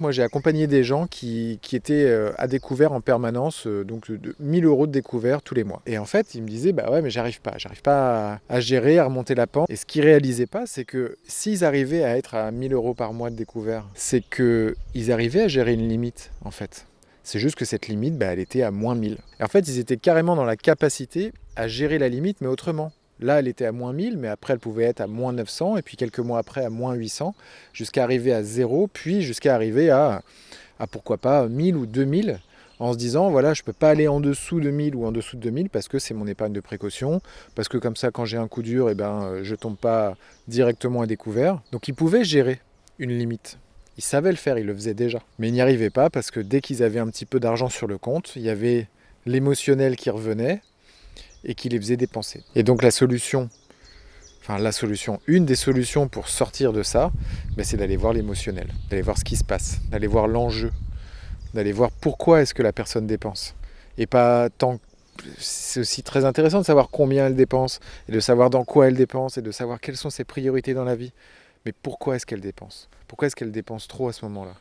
Moi, j'ai accompagné des gens qui étaient à découvert en permanence, donc de 1000 euros de découvert tous les mois. Et en fait, ils me disaient, bah ouais, mais j'arrive pas à gérer, à remonter la pente. Et ce qu'ils réalisaient pas, c'est que s'ils arrivaient à être à 1000 euros par mois de découvert, c'est qu'ils arrivaient à gérer une limite, en fait. C'est juste que cette limite, bah, elle était à moins 1000. Et en fait, ils étaient carrément dans la capacité à gérer la limite, mais autrement. Là, elle était à moins 1000, mais après, elle pouvait être à moins 900, et puis quelques mois après, à moins 800, jusqu'à arriver à zéro, puis jusqu'à arriver à pourquoi pas 1000 ou 2000, en se disant, voilà, je ne peux pas aller en dessous de 1000 ou en dessous de 2000 parce que c'est mon épargne de précaution, parce que comme ça, quand j'ai un coup dur, eh ben, je ne tombe pas directement à découvert. Donc, ils pouvaient gérer une limite. Ils savaient le faire, ils le faisaient déjà. Mais ils n'y arrivaient pas parce que dès qu'ils avaient un petit peu d'argent sur le compte, il y avait l'émotionnel qui revenait et qui les faisait dépenser. Et donc une des solutions pour sortir de ça, ben, c'est d'aller voir l'émotionnel, d'aller voir ce qui se passe, d'aller voir l'enjeu, d'aller voir pourquoi est-ce que la personne dépense. Et pas tant. C'est aussi très intéressant de savoir combien elle dépense, et de savoir dans quoi elle dépense, et de savoir quelles sont ses priorités dans la vie. Mais pourquoi est-ce qu'elle dépense? Pourquoi est-ce qu'elle dépense trop à ce moment-là?